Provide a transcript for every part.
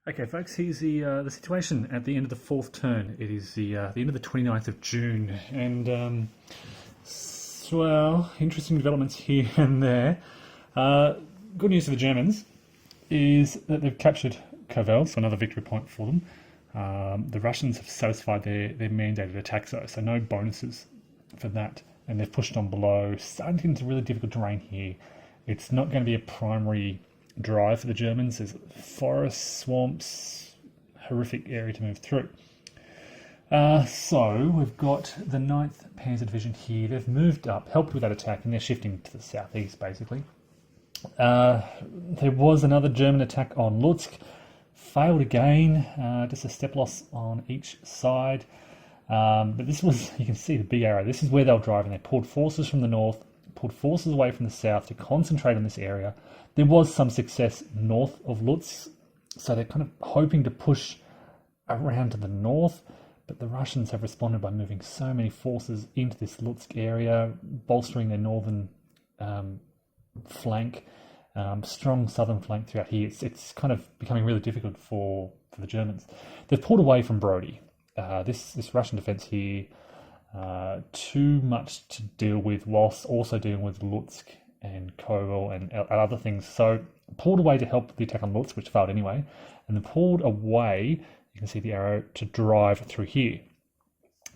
Okay, folks, here's the situation at the end of the fourth turn. It is the end of the 29th of June, and well, interesting developments here and there. Good news for the Germans is that they've captured Kovel, so another victory point for them. The Russians have satisfied their mandated attack zone, so no bonuses for that, and they've pushed on below, starting to get into really difficult terrain here. It's not going to be a primary drive for the Germans. There's forests, swamps, horrific area to move through. So we've got the 9th Panzer Division here. They've moved up, helped with that attack, and they're shifting to the southeast, basically. There was another German attack on Lutsk. Failed again, just a step loss on each side. But this was, you can see the big arrow. This is where they were driving. They pulled forces from the north, pulled forces away from the south to concentrate on this area. There was some success north of Lutsk, so they're kind of hoping to push around to the north, but the Russians have responded by moving so many forces into this Lutsk area, bolstering their northern flank, strong southern flank throughout here. It's kind of becoming really difficult for the Germans. They've pulled away from Brody. This Russian defense here, too much to deal with, whilst also dealing with Lutsk and Kovel and other things. So pulled away to help the attack on Lutsk, which failed anyway, and then pulled away, you can see the arrow, to drive through here.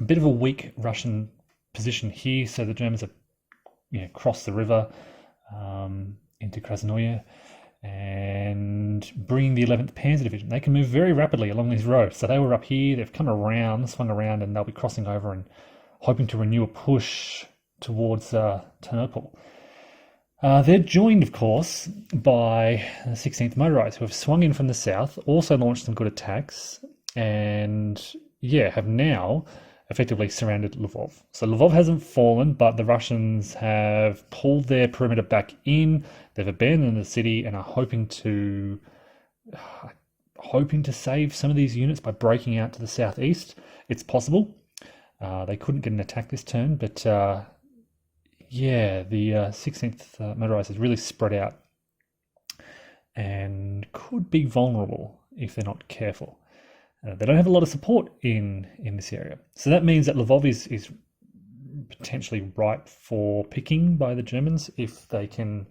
A bit of a weak Russian position here, so the Germans have crossed the river into Krasnoye and bringing the 11th Panzer Division. They can move very rapidly along these roads. So they were up here, they've come around, swung around, and they'll be crossing over and hoping to renew a push towards Ternopil. They're joined, of course, by the 16th Motorized, who have swung in from the south, also launched some good attacks, and have now effectively surrounded Lvov. So Lvov hasn't fallen, but the Russians have pulled their perimeter back in. They've abandoned the city and are hoping to save some of these units by breaking out to the southeast. It's possible. They couldn't get an attack this turn, but the 16th Motorized is really spread out and could be vulnerable if they're not careful. They don't have a lot of support in this area. So that means that Lvov is potentially ripe for picking by the Germans if they can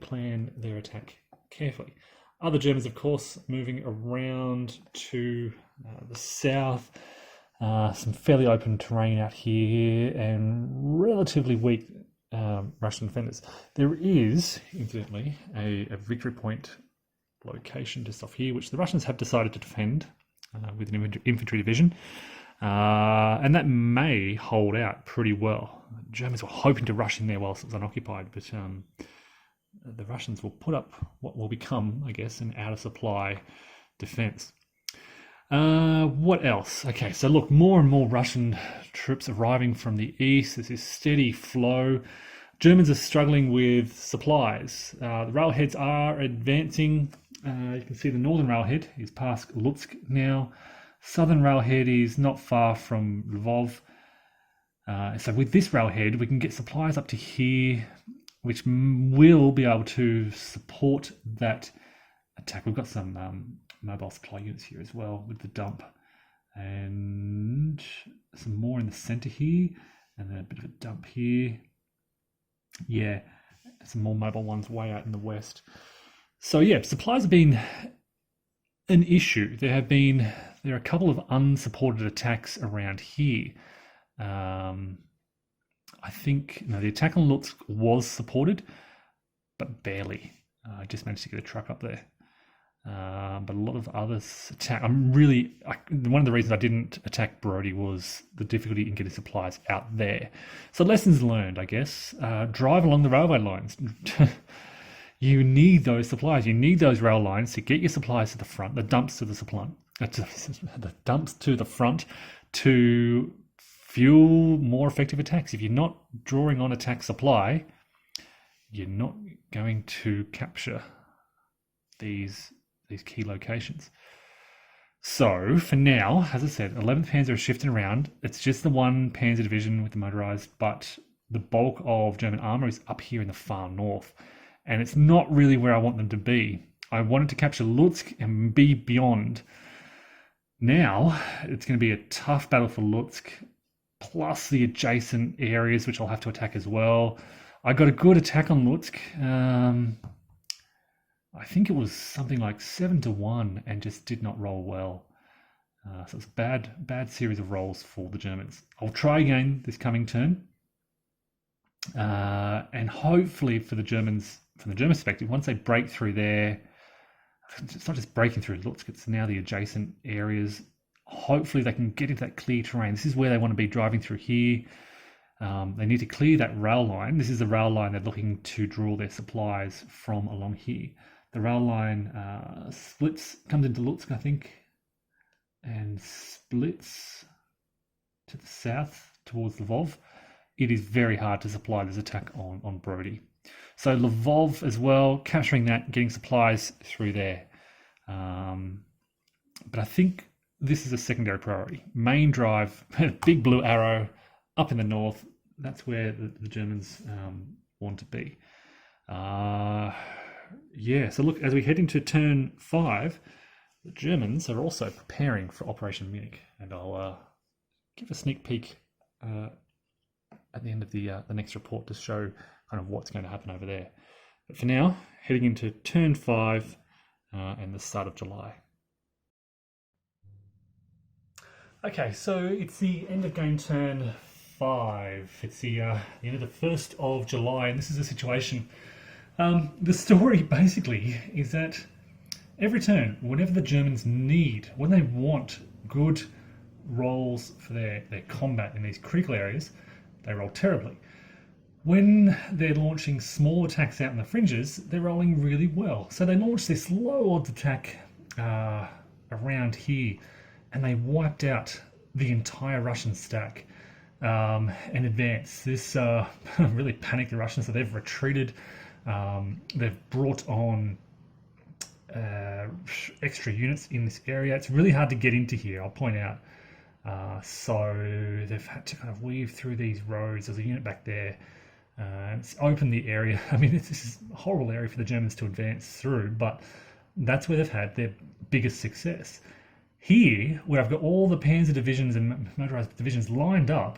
plan their attack carefully. Other Germans, of course, moving around to the south. Some fairly open terrain out here and relatively weak Russian defenders. There is, incidentally, a victory point location just off here, which the Russians have decided to defend with an infantry division, and that may hold out pretty well. The Germans were hoping to rush in there whilst it was unoccupied, but the Russians will put up what will become, I guess, an out-of-supply defense. What else? Okay, so look, more and more Russian troops arriving from the east. There's this steady flow. Germans are struggling with supplies. The railheads are advancing. You can see the northern railhead is past Lutsk now. Southern railhead is not far from Lvov. So with this railhead, we can get supplies up to here, which will be able to support that attack. We've got some mobile supply units here as well with the dump, and some more in the center here, and then a bit of a dump here. Some more mobile ones way out in the west. So supplies have been an issue. There are a couple of unsupported attacks around here. I think the attack on Lutsk was supported, but barely. I just managed to get a truck up there. But a lot of others attack. One of the reasons I didn't attack Brody was the difficulty in getting supplies out there. So lessons learned, I guess. Drive along the railway lines. You need those supplies. You need those rail lines to get your supplies to the front, the dumps to the front to fuel more effective attacks. If you're not drawing on attack supply, you're not going to capture these key locations. So for now, as I said, 11th Panzer is shifting around. It's just the 1 Panzer Division with the motorized, but the bulk of German armour is up here in the far north. and it's not really where I want them to be. I wanted to capture Lutsk and be beyond. Now, it's going to be a tough battle for Lutsk, plus the adjacent areas, which I'll have to attack as well. I got a good attack on Lutsk. I think it was something like 7-1 and just did not roll well. So it's a bad series of rolls for the Germans. I'll try again this coming turn. And hopefully for the Germans, from the German perspective, once they break through there, it's not just breaking through Lutsk, it's now the adjacent areas. Hopefully they can get into that clear terrain. This is where they want to be driving through here. They need to clear that rail line. This is the rail line they're looking to draw their supplies from along here. The rail line comes into Lutsk, I think, and splits to the south towards Lvov. It is very hard to supply this attack on Brody. So Lvov as well, capturing that, getting supplies through there. But I think this is a secondary priority. Main drive, big blue arrow up in the north. That's where the Germans want to be. Yeah, so look, as we head into turn 5, the Germans are also preparing for Operation Munich. And I'll give a sneak peek at the end of the next report to show kind of what's going to happen over there. But for now, heading into turn 5 and the start of July. Okay, so it's the end of game turn 5. It's the end of the 1st of July, and this is a situation. The story basically is that every turn, whenever the Germans need, when they want good rolls for their combat in these critical areas, they roll terribly. When they're launching small attacks out in the fringes, they're rolling really well. So they launched this low odds attack around here, and they wiped out the entire Russian stack and advanced. This really panicked the Russians, so they've retreated. They've brought on extra units in this area. It's really hard to get into here, I'll point out. So they've had to kind of weave through these roads. There's a unit back there. It's opened the area. I mean, this is a horrible area for the Germans to advance through, but that's where they've had their biggest success. Here, where I've got all the Panzer divisions and motorized divisions lined up,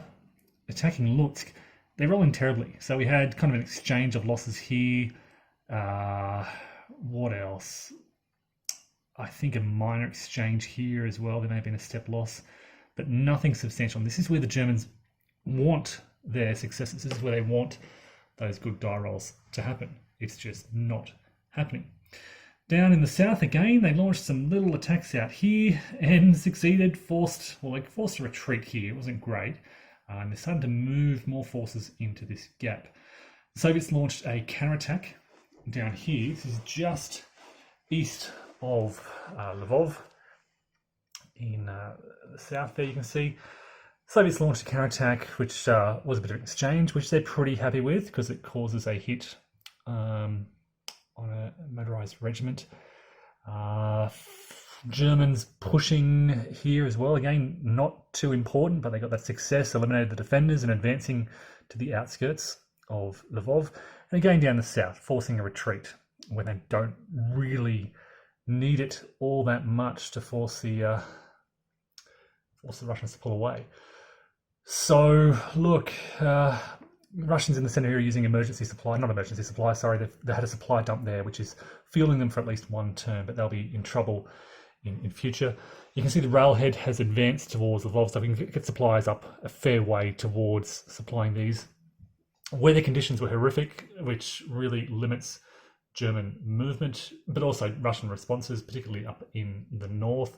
attacking Lutsk, they're rolling terribly. So we had kind of an exchange of losses here. What else? I think a minor exchange here as well. There may have been a step loss, but nothing substantial. And this is where the Germans want their successes. This is where they want those good die rolls to happen. It's just not happening. Down in the south again, they launched some little attacks out here and succeeded, forced a retreat here. It wasn't great. And they started to move more forces into this gap. The Soviets launched a counterattack down here. This is just east of Lvov in the south there, you can see. Soviets launched a counterattack, which was a bit of an exchange, which they're pretty happy with because it causes a hit on a motorized regiment. Germans pushing here as well. Again, not too important, but they got that success, eliminated the defenders and advancing to the outskirts of Lvov. And again down the south, forcing a retreat when they don't really need it all that much to force the Russians to pull away. So look, Russians in the center here are using they had a supply dump there, which is fueling them for at least one turn, but they'll be in trouble in future. You can see the railhead has advanced towards Lvov, so we can get supplies up a fair way towards supplying these. Weather conditions were horrific, which really limits German movement, but also Russian responses, particularly up in the north.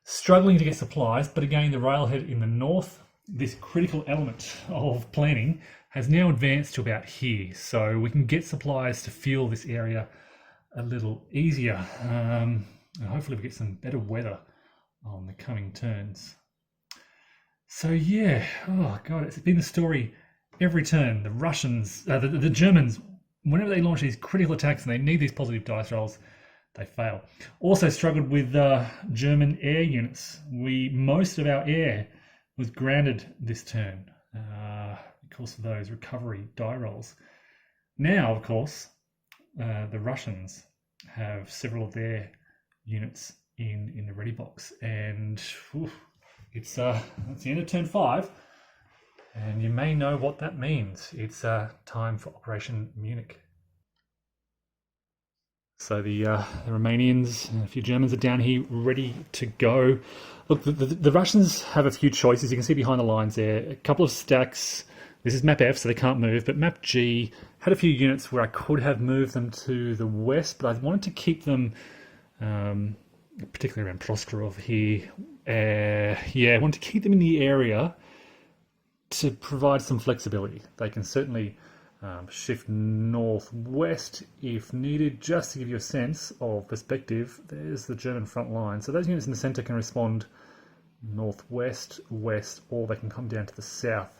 Struggling to get supplies, but again, the railhead in the north, this critical element of planning, has now advanced to about here. So we can get supplies to fuel this area a little easier. And hopefully we get some better weather on the coming turns. So yeah, oh God, it's been the story every turn. The Russians, the Germans, whenever they launch these critical attacks and they need these positive dice rolls, they fail. Also struggled with German air units. Most of our air was grounded this turn because of those recovery die rolls. Now, of course, the Russians have several of their units in the ready box, and it's the end of turn 5, and you may know what that means. It's time for Operation Munich. So the Romanians and a few Germans are down here ready to go. Look, the Russians have a few choices. You can see behind the lines there, a couple of stacks. This is map F, so they can't move, but map G had a few units where I could have moved them to the west, but I wanted to keep them, particularly around Proskorov here. I want to keep them in the area to provide some flexibility. They can certainly shift northwest if needed. Just to give you a sense of perspective, there's the German front line. So those units in the centre can respond northwest, west, or they can come down to the south.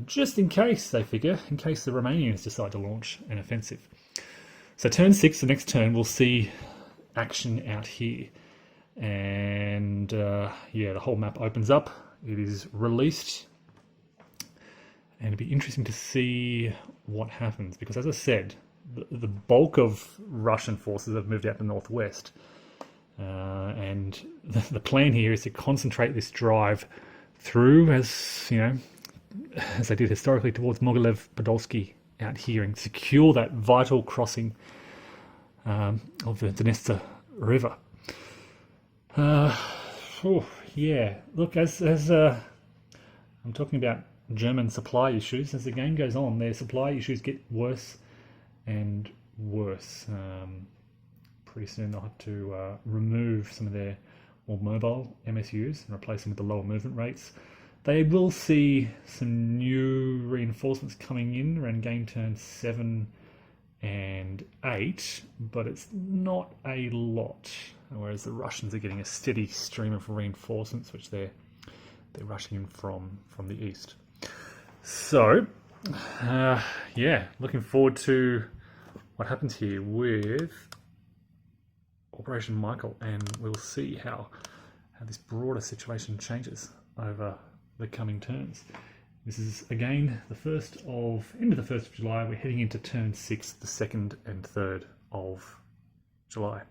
Just in case, they figure, in case the Romanians decide to launch an offensive. So turn 6, the next turn, we'll see action out here. And the whole map opens up. It is released. And it'd be interesting to see what happens, because as I said, the bulk of Russian forces have moved out to the northwest. And the plan here is to concentrate this drive through, as they did historically, towards Mogilev Podolsky out here, and secure that vital crossing of the Dniester River. Look, as I'm talking about German supply issues, as the game goes on, their supply issues get worse and worse. Pretty soon they'll have to remove some of their more mobile MSUs and replace them with the lower movement rates. They will see some new reinforcements coming in around game turn 7 and 8, but it's not a lot. Whereas the Russians are getting a steady stream of reinforcements, which they're rushing in from the east. So, looking forward to what happens here with Operation Michael, and we'll see how this broader situation changes over the coming turns. This is again the end of the 1st of July. We're heading into turn 6, the 2nd and 3rd of July.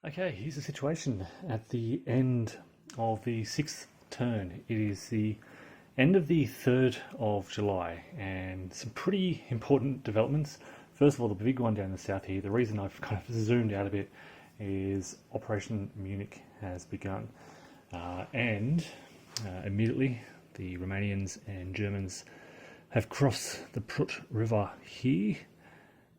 Okay, here's the situation at the end of the 6th turn. It is the end of the 3rd of July, and some pretty important developments. First of all, the big one down the south here, the reason I've kind of zoomed out a bit, is Operation Munich has begun. Immediately the Romanians and Germans have crossed the Prut River here,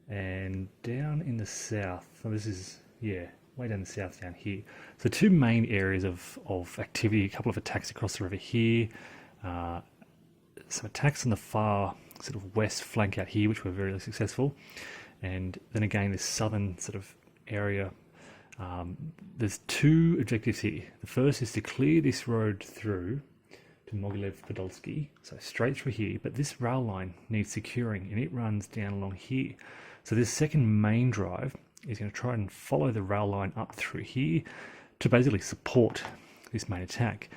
and down in the south, so this is, way down the south down here. So two main areas of activity, a couple of attacks across the river here, some attacks on the far sort of west flank out here, which were very successful. And then again, this southern sort of area, there's two objectives here. The first is to clear this road through to Mogilev Podolsky, so straight through here, but this rail line needs securing, and it runs down along here. So this second main drive is going to try and follow the rail line up through here to basically support this main attack.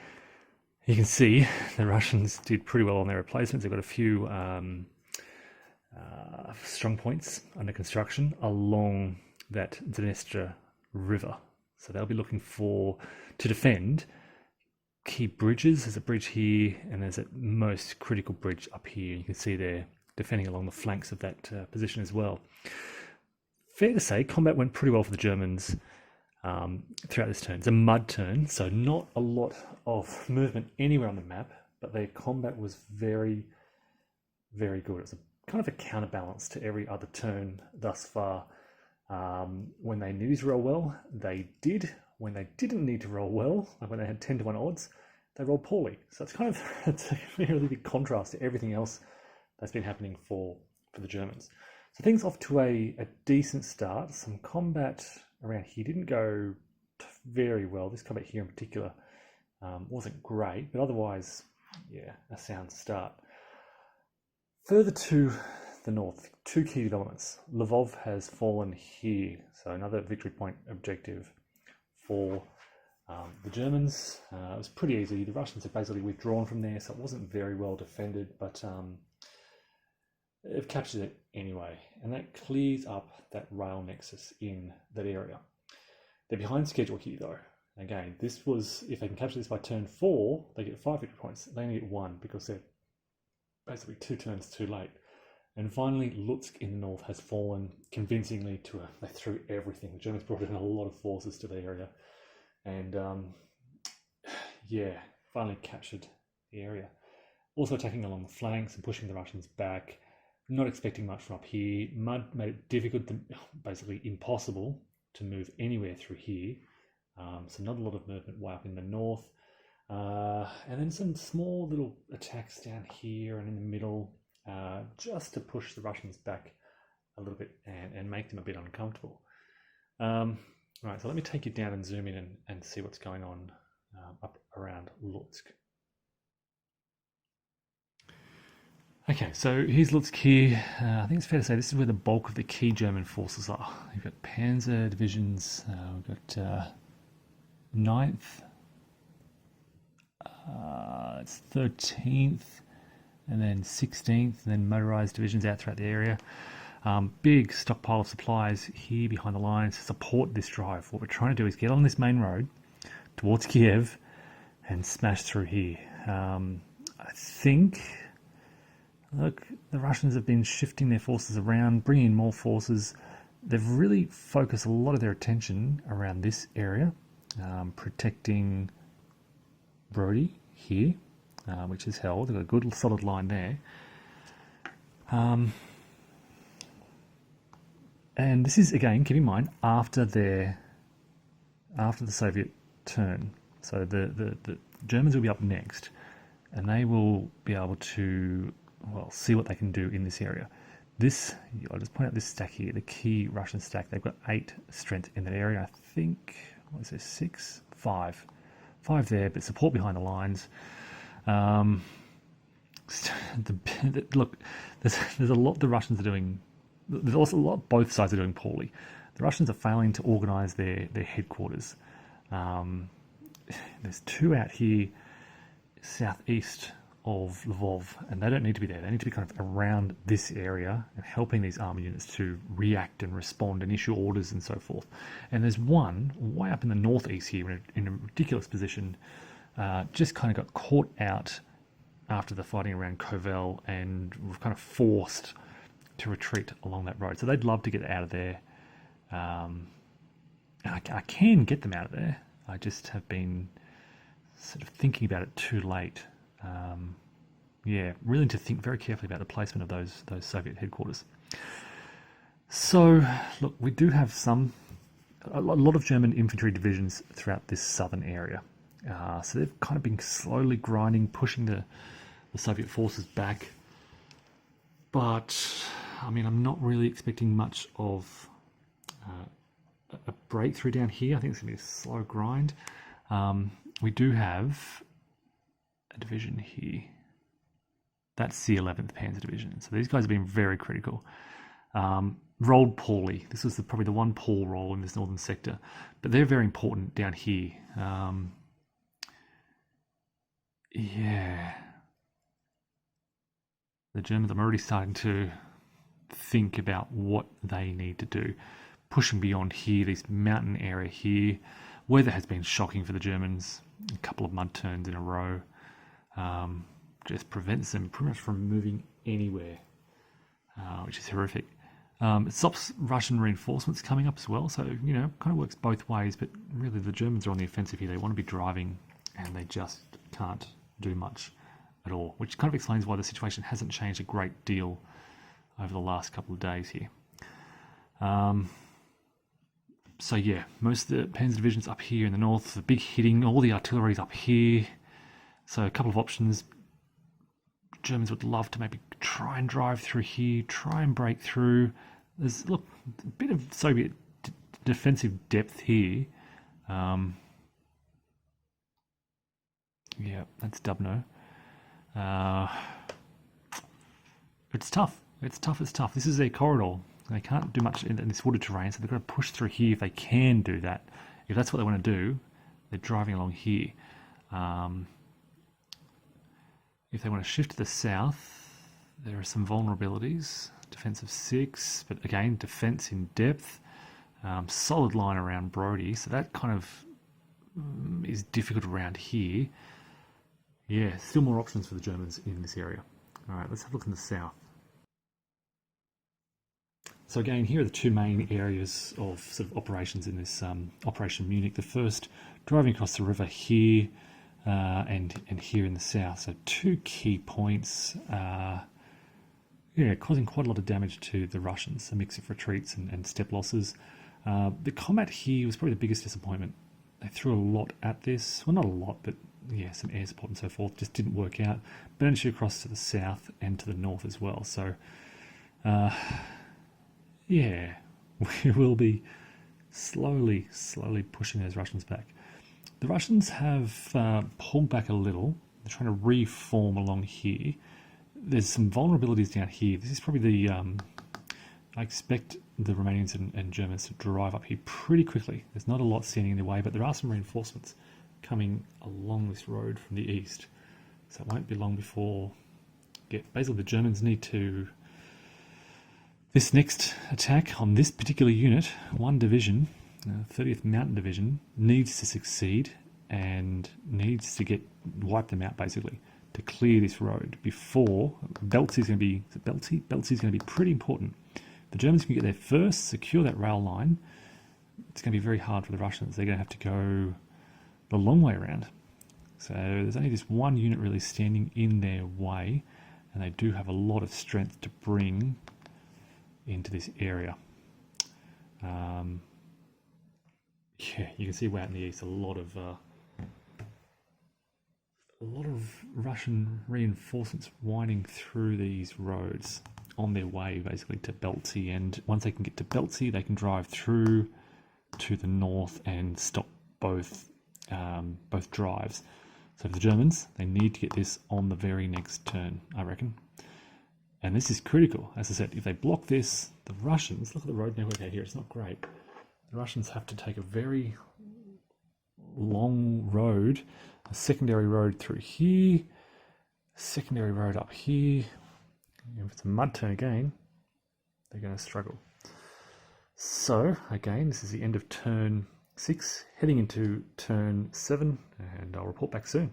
You can see the Russians did pretty well on their replacements. They've got a few strong points under construction along that Dniester River. So they'll be looking to defend key bridges. There's a bridge here, and there's a most critical bridge up here. You can see they're defending along the flanks of that position as well. Fair to say, combat went pretty well for the Germans throughout this turn. It's a mud turn, so not a lot of movement anywhere on the map, but their combat was very, very good. It's kind of a counterbalance to every other turn thus far. When they needed to roll well, they did. When they didn't need to roll well, like when they had 10-1 odds, they rolled poorly. So it's a really big contrast to everything else that's been happening for the Germans. So things off to a decent start. Some combat around here didn't go very well. This combat here in particular wasn't great, but otherwise, a sound start. Further to the north, two key developments. Lvov has fallen here, so another victory point objective for the Germans. It was pretty easy. The Russians had basically withdrawn from there, so it wasn't very well defended, but they've captured it anyway, and that clears up that rail nexus in that area. They're behind schedule here though. Again, this was, if they can capture this by turn 4, they get 5 victory points. They only get 1 because they're basically 2 turns too late. And finally, Lutsk in the north has fallen convincingly to they threw everything. The Germans brought in a lot of forces to the area. And yeah, finally captured the area. Also attacking along the flanks and pushing the Russians back. Not expecting much from up here. Mud made it difficult, basically impossible to move anywhere through here. So not a lot of movement way up in the north. And then some small little attacks down here and in the middle, just to push the Russians back a little bit and make them a bit uncomfortable. Right, so let me take you down and zoom in and see what's going on up around Lutsk. Okay, so here's Lutsk here. I think it's fair to say this is where the bulk of the key German forces are. You've got Panzer divisions, we've got 9th, it's 13th, and then 16th, and then motorized divisions out throughout the area. Big stockpile of supplies here behind the lines to support this drive. What we're trying to do is get on this main road towards Kiev and smash through here. I think, look, the Russians have been shifting their forces around, bringing in more forces. They've really focused a lot of their attention around this area, protecting Borries here, which is held. They've got a good solid line there. And this is, again, keep in mind, after the Soviet turn. So the Germans will be up next, and they will be able to, well, see what they can do in this area. This, I'll just point out this stack here, the key Russian stack. They've got 8 strength in that area. I think, what is there, 6? 5. 5 there, but support behind the lines. Look, there's a lot the Russians are doing. There's also a lot both sides are doing poorly. The Russians are failing to organise their headquarters. There's 2 out here southeast of Lvov, and they don't need to be there. They need to be kind of around this area and helping these army units to react and respond and issue orders and so forth. And there's one way up in the northeast here in a ridiculous position, just kind of got caught out after the fighting around Kovel, and we've kind of forced to retreat along that road. So they'd love to get out of there. And I can get them out of there. I just have been sort of thinking about it too late. Yeah, really need to think very carefully about the placement of those Soviet headquarters. So, look, we do have a lot of German infantry divisions throughout this southern area. So they've kind of been slowly grinding, pushing the Soviet forces back. But, I mean, I'm not really expecting much of a breakthrough down here. I think it's going to be a slow grind. We do have a division here. That's the 11th Panzer Division. So these guys have been very critical. Rolled poorly. This was probably the one poor roll in this northern sector. But they're very important down here. Yeah. The Germans, I'm already starting to think about what they need to do. Pushing beyond here, this mountain area here. Weather has been shocking for the Germans. A couple of mud turns in a row. Just prevents them pretty much from moving anywhere, which is horrific. It stops Russian reinforcements coming up as well, so, you know, kind of works both ways, but really the Germans are on the offensive here. They want to be driving, and they just can't do much at all, which kind of explains why the situation hasn't changed a great deal over the last couple of days here. So yeah, most of the Panzer divisions up here in the north, the big hitting, all the artillery's up here. So a couple of options. Germans would love to maybe try and drive through here, try and break through. There's, look, a bit of Soviet defensive depth here. Yeah, that's Dubno. It's tough. It's tough. This is their corridor. They can't do much in this wooded terrain, so they've got to push through here if they can do that. If that's what they want to do, they're driving along here. If they want to shift to the south, there are some vulnerabilities. Defense of 6, but again, defense in depth. Solid line around Brody, so that kind of is difficult around here. Yeah, still more options for the Germans in this area. All right, let's have a look in the south. So again, here are the two main areas of sort of operations in this Operation Munich. The first, driving across the river here and here in the south. So two key points, causing quite a lot of damage to the Russians, a mix of retreats and step losses. The combat here was probably the biggest disappointment. They threw a lot at this. Well, not a lot, but yeah, some air support and so forth. Just didn't work out. Managed to across to the south and to the north as well. So, yeah, we will be slowly pushing those Russians back. The Russians have pulled back a little. They're trying to reform along here. There's some vulnerabilities down here. This is probably the... I expect the Romanians and Germans to drive up here pretty quickly. There's not a lot standing in their way, but there are some reinforcements coming along this road from the east. So it won't be long before... basically the Germans need to... This next attack on this particular unit, one division, 30th Mountain Division, needs to succeed and needs to wipe them out basically to clear this road before Belzy's going to be... Is it Belzy? Belzy's going to be pretty important. The Germans can get there first, secure that rail line. It's going to be very hard for the Russians. They're going to have to go the long way around. So there's only this one unit really standing in their way, and they do have a lot of strength to bring into this area. Yeah, you can see way out in the east a lot of Russian reinforcements winding through these roads on their way basically to Belzy, and once they can get to Belzy they can drive through to the north and stop both drives. So for the Germans, they need to get this on the very next turn, I reckon. And this is critical. As I said, if they block this, the Russians, look at the road network out here, it's not great. The Russians have to take a very long road, a secondary road through here, a secondary road up here. If it's a mud turn again, they're going to struggle. So, again, this is the end of turn 6, heading into turn 7, and I'll report back soon.